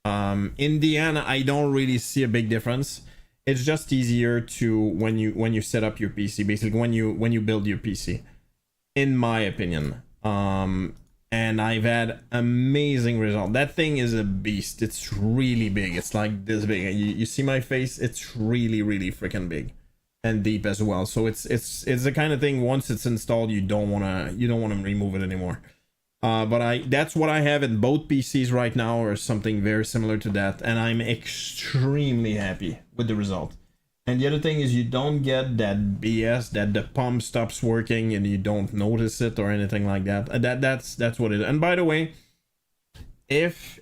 In the end, I don't really see a big difference. It's just easier to when you set up your PC, basically when you build your PC, in my opinion. And I've had amazing result. That thing is a beast. It's really big. It's like this big. You see my face? It's really freaking big. And deep as well. So it's the kind of thing, once it's installed, you don't wanna remove it anymore. But that's what I have in both PCs right now, or something very similar to that, and I'm extremely happy with the result. And the other thing is, you don't get that BS that the pump stops working and you don't notice it or anything like that. That's what it is. And by the way, if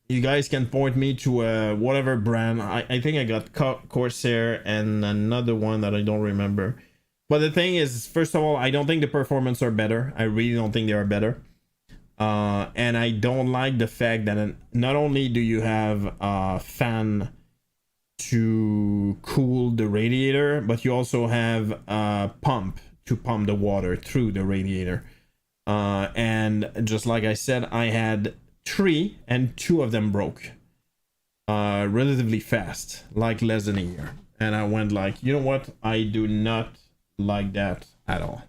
you guys can point me to whatever brand. I think I got Corsair and another one that I don't remember. But the thing is, first of all, I don't think the performance are better. I really don't think they are better. And I don't like the fact that not only do you have a fan to cool the radiator, but you also have a pump to pump the water through the radiator. And just like I said, I had 3 and 2 of them broke relatively fast, like less than a year. And I went like, you know what, I do not like that at all.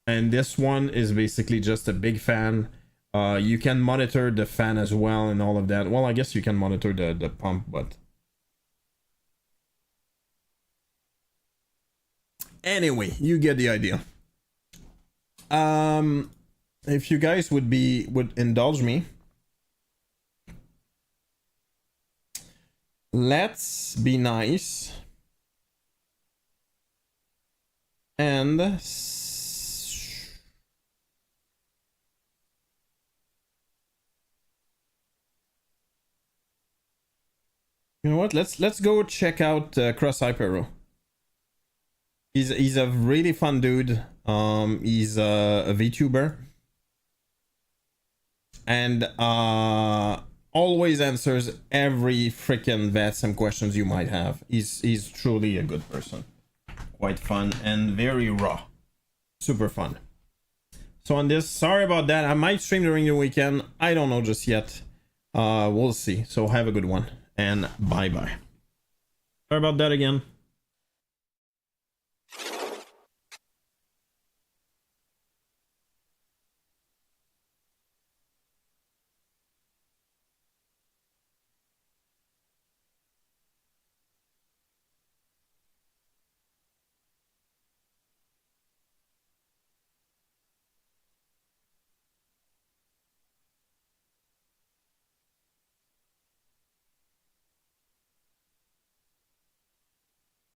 And this one is basically just a big fan. You can monitor the fan as well and all of that. Well, I guess you can monitor the pump, but anyway, you get the idea. If you guys would indulge me, let's be nice and you know what? Let's go check out Cross Hypero. He's a really fun dude. He's a VTuber and always answers every freaking VATSIM questions you might have. He's truly a good person. Quite fun and very raw. Super fun. So on this, sorry about that. I might stream during the weekend. I don't know just yet. We'll see. So have a good one and bye bye. Sorry about that again.